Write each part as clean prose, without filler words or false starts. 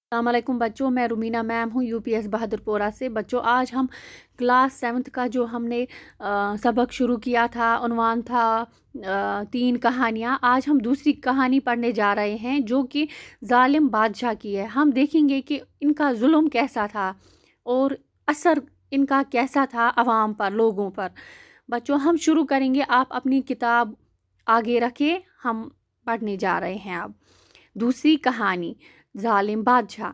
अस्सलाम वालेकुम बच्चों, मैं रुमीना मैम हूँ यूपीएस बहादुरपुरा से। बच्चों आज हम क्लास 7th का जो हमने सबक शुरू किया था, उन्वान था 3 कहानियाँ। आज हम दूसरी कहानी पढ़ने जा रहे हैं जो कि जालिम बादशाह की है। हम देखेंगे कि इनका जुल्म कैसा था और असर इनका कैसा था अवाम पर, लोगों पर। बच्चों हम शुरू करेंगे, आप अपनी किताब आगे रखें, हम पढ़ने जा रहे हैं अब। दूसरी कहानी, जालिम बादशाह।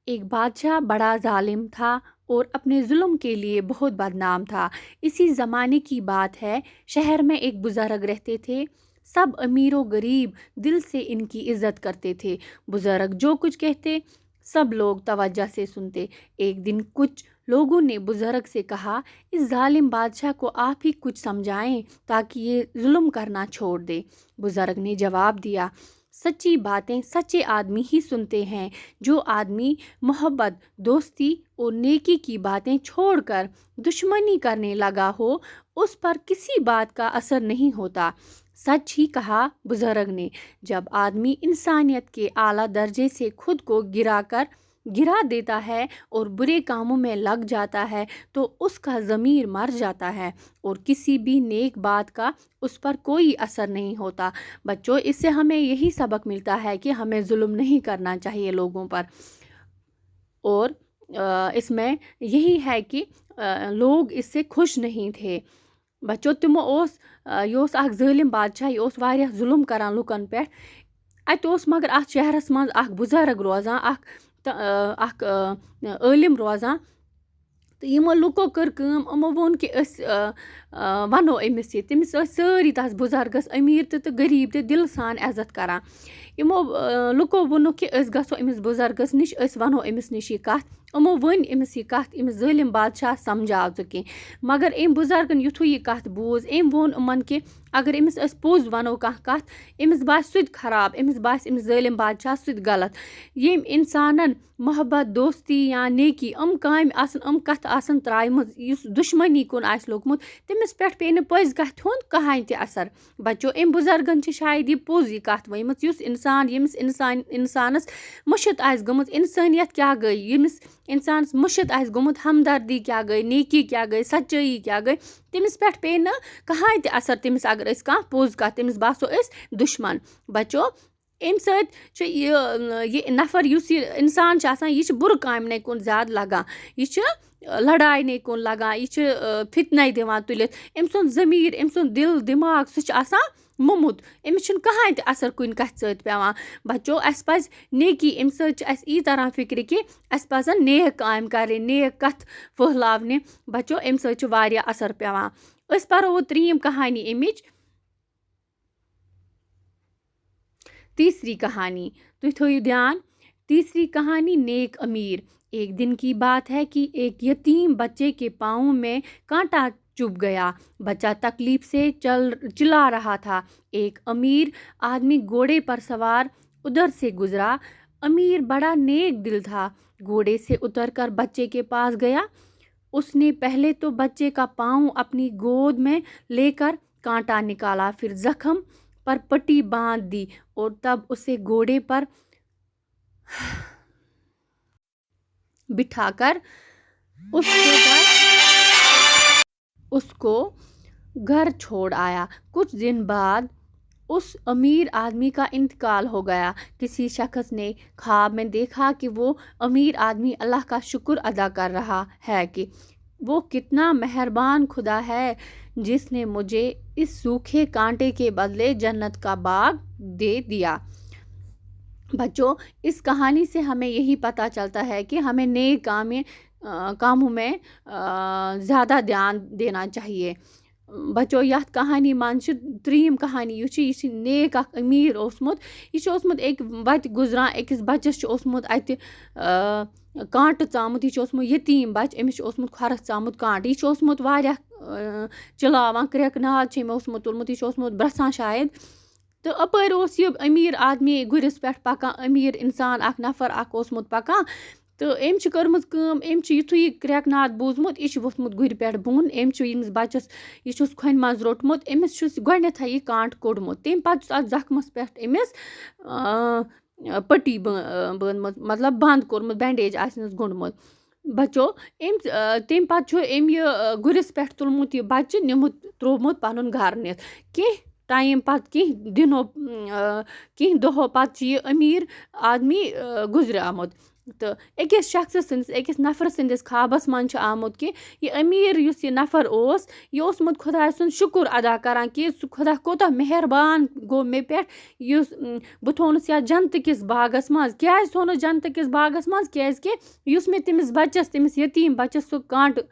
एक बादशाह बड़ा जालिम था और अपने जुल्म के लिए बहुत बदनाम था। इसी ज़माने की बात है, शहर में एक बुज़ुर्ग रहते थे। सब अमीर व गरीब दिल से इनकी इज़्ज़त करते थे। बुज़ुर्ग जो कुछ कहते सब लोग तवज्जो से सुनते। एक दिन कुछ लोगों ने बुज़ुर्ग से कहा, इस जालिम बादशाह को आप ही कुछ समझाएं ताकि ये जुल्म करना छोड़ दे। बुज़ुर्ग ने जवाब दिया, सच्ची बातें सच्चे आदमी ही सुनते हैं। जो आदमी मोहब्बत, दोस्ती और नेकी की बातें छोड़कर दुश्मनी करने लगा हो, उस पर किसी बात का असर नहीं होता। सच ही कहा बुजुर्ग ने। जब आदमी इंसानियत के आला दर्जे से खुद को गिरा देता है और बुरे कामों में लग जाता है तो उसका ज़मीर मर जाता है और किसी भी नेक बात का उस पर कोई असर नहीं होता। बच्चों इससे हमें यही सबक मिलता है कि हमें जुल्म नहीं करना चाहिए लोगों पर। और इसमें यही है कि लोग इससे खुश नहीं थे। बच्चों तिमो ओस यह ओस अख ज़ालिम बादशाह, यह ओस वारियाह जुल्म करान लुकन पे। अत ओस मगर अथ शहरस मज अख बुजुर्ग रोजान, अख आलिम रोजान। तो यमो लुको कर कम, यमो वोन कि वनो अमिस ये। तमिस सारी तस बुजुर्गस अमीर तो गरीब ते दिल सान इज्जत करान। यमो लुको वोनो कि गसो अमिस बुजुर्गस निश, वनो अमिस निश ये कथ। यमो वन अमिस ये कथ, अमिस ज़ालिम बादशाह समझाव ज कि। मगर अम बुजुर्गन युथु ये कथ बोज, अम वोन अमन कि अगर अमिस पोज वनो कह कथ, अमिस बास सुध खराब, अमिस बास अमिस ज़ालिम बादशाह सुध गलत। यम इंसानन मोहब्बत, दोस्ती या नेकी काम आसन कथ आसन त्रायमज, युस दुश्मनी कुन आस लोगमुत, तमिस पेठ पे न पज कथ हुंद कहां ते असर। बच्चों अम बुजुर्गन छ शायद ये पोज ये कथ वमत, युस इंसान यमिस इंसानस मुशत आस गमुत, इंसानियत क्या गई, यमिस इंसानस मुशत आस गमुत, हमदर्दी क्या गई, नेकी क्या गई, सच्चाई क्या गई, तमिस पेठ पे न कहां ते असर। तमिस अगर अस कहां पोज कथ, तमिस बासो अस दुश्मन। बच्चों अम सत ये नफर युस ये इंसान यह बुर काम ने कुन ज्यादा लगान, यह लड़ाई ने कुन लगान, यह फितनाई दिवान तुलित। अम सुन ज़मीर, अम सुन दिल दिमाग सह मुमुत, अमिस कहां ते असर कुन कथ सत पेवान। बच्चों अस पज नेकी, अम सत ई तरह फिक्र कि अस पजन नेक काम करें, नेक कथ फहलावने। बच्चों अम सत वारिया असर पेवान। अस परो त्रीम कहानी अमिच। तीसरी कहानी, तो थोड़ी ध्यान। तीसरी कहानी, नेक अमीर। एक दिन की बात है कि एक यतीम बच्चे के पाँव में कांटा चुभ गया। बच्चा तकलीफ से चिल्ला रहा था। एक अमीर आदमी घोड़े पर सवार उधर से गुजरा। अमीर बड़ा नेक दिल था। घोड़े से उतरकर बच्चे के पास गया। उसने पहले तो बच्चे का पाँव अपनी गोद में लेकर कांटा निकाला, फिर जख्म पर पट्टी बांध दी और तब उसे घोड़े पर बिठाकर उसको घर छोड़ आया। कुछ दिन बाद उस अमीर आदमी का इंतकाल हो गया। किसी शख्स ने ख्वाब में देखा कि वो अमीर आदमी अल्लाह का शुक्र अदा कर रहा है कि वो कितना मेहरबान खुदा है जिसने मुझे इस सूखे कांटे के बदले जन्नत का बाग दे दिया। बच्चों इस कहानी से हमें यही पता चलता है कि हमें नए कामों में ज़्यादा ध्यान देना चाहिए। बच्चों यह कहानी मान त्रीम कहानी यह नेक अमीर ओसमुत, यह एक वत गुजरान, अकिस बच्चस अत कांट चामुत, यह यतीम बच, अमिस खरस चामुत कांट, यह वारियाह चिलावान, क्रेक नाद तुलमुत, यह ब्रसान शायद। तो अपर यह अमीर आदमी गुरिस पे पकान, अमीर इंसान नफर पकान। तो अम कर्मज कम, अम युथु यह क्रेक नाद बूजमुत, यह वोथमुत गुर पे बोन, अमिस बच्चस यह खोन मज रोटमुत, अमिस गोडनेथ यह कांट कोड़मुत। तम पे जख्मस पे अमिस پٔٹی بٔنٛدمٕژ مطلب بنٛد کوٚرمُت بینڈیج آسنَس گوٚنڈمُت بَچو تمہِ پَتہٕ چھُ أمۍ یہِ گُرِس پٮ۪ٹھ تُلمُت یہِ بَچہِ نِمُت ترٛوومُت پَنُن گَرٕ نِتھ کینٛہہ ٹایم پَتہٕ کینٛہہ دِنو کینٛہہ دۄہو پَتہٕ چھِ یہِ أمیٖر آدمی گُزریومُت تہٕ أکِس شخصہٕ سٕنٛدِس أکِس نفرٕ سٕنٛدِس خوابَس منٛز چھُ آمُت کہِ یہِ أمیٖر یُس یہِ نفر اوس یہِ اوسمُت خۄداے سُنٛد شُکُر ادا کَران کہِ سُہ خۄدا کوٗتاہ مہربان گوٚو مےٚ پٮ۪ٹھ یُس بہٕ تھوٚونَس یَتھ جنتہٕ کِس باغَس منٛز کیٛازِ تھوٚونَس جنتہٕ کِس باغَس منٛز کیٛازِکہِ یُس مےٚ تٔمِس بَچَس تٔمِس یتیٖم بَچَس سُہ کانٛٹہٕ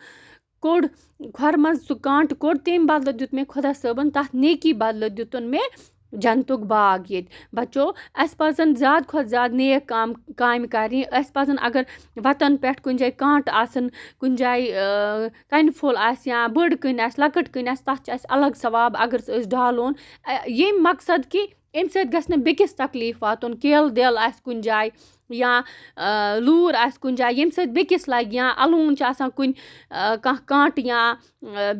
کوٚڑ کھۄرٕ منٛز سُہ کانٛٹہٕ کوٚڑ تمہِ بدلہٕ دیُت مےٚ خۄدا صٲبَن تَتھ نیکی بدلہٕ دیُتُن مےٚ جنتُک باغ ییٚتہِ بَچو اَسہِ پَزَن زیادٕ کھۄتہٕ زیادٕ نیک کامہِ کَرنہِ اَسہِ پَزَن اگر وَتَن پٮ۪ٹھ کُنہِ جایہِ کانٛٹہٕ آسَن کُنہِ جایہِ کَنہِ پھوٚل آسہِ یا بٔڑ کٔنۍ آسہِ لۄکٕٹ کٔنۍ آسہِ تَتھ چھِ اَسہِ الگ ثواب اگر سُہ أسۍ ڈالون ییٚمہِ مقصد کہِ اَمہِ سۭتۍ گژھِ نہٕ بیٚکِس تکلیٖف واتُن کیل دٮ۪ل آسہِ کُنہِ جایہِ یا لوٗر آسہِ کُنہِ جایہِ ییٚمہِ سۭتۍ بیٚکِس لَگہِ یا اَلوُن چھِ آسان کُنہِ کانٛہہ کانٛٹہٕ یا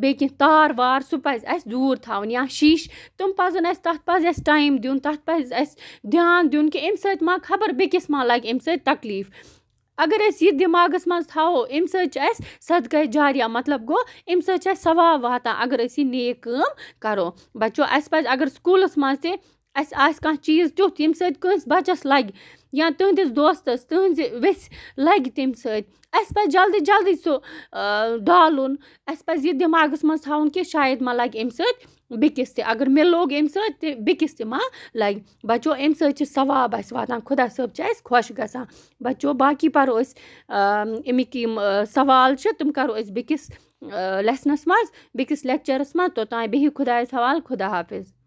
بیٚیہِ کینٛہہ تار وار سُہ پَزِ اَسہِ دوٗر تھاوُن یا شیٖشہِ تِم پَزَن اَسہِ تَتھ پَزِ اَسہِ ٹایم دیُن تَتھ پَزِ اَسہِ دھیان دیُن کہِ اَمہِ سۭتۍ ما خبر بیٚکِس ما لَگہِ اَمہِ سۭتۍ تکلیٖف اگر أسۍ یہِ دٮ۪ماغَس منٛز تھاوو اَمہِ سۭتۍ چھِ اَسہِ صدقے جاریہ مطلب گوٚو اَمہِ سۭتۍ چھِ اَسہِ ثواب واتان اگر أسۍ یہِ نیک کٲم کَرو بَچو اَسہِ پَزِ اگر سکوٗلَس منٛز تہِ اَسہِ آسہِ کانٛہہ چیٖز تیُتھ ییٚمہِ سۭتۍ کٲنٛسہِ بَچَس لَگہِ یا تٕہٕنٛدِس دوستَس تٕہٕنٛزِ ویٚسہِ لَگہِ تمہِ سۭتۍ اَسہِ پَزِ جلدی جلدی سُہ ڈالُن اَسہِ پَزِ یہِ دٮ۪ماغَس منٛز تھاوُن کہِ شاید ما لَگہِ اَمہِ سۭتۍ بیٚکِس تہِ اگر مےٚ لوٚگ اَمہِ سۭتۍ تہِ بیٚکِس تہِ ما لَگہِ بَچو اَمہِ سۭتۍ چھِ ثواب اَسہِ واتان خۄدا صٲب چھِ اَسہِ خۄش گژھان بَچو باقٕے پَرو أسۍ اَمِکۍ یِم سوال چھِ تِم کَرو أسۍ بیٚکِس لیسنَس منٛز بیٚکِس لیکچَرَس منٛز توٚتام بِہِو خۄدایَس حوالہٕ خۄدا حافِظ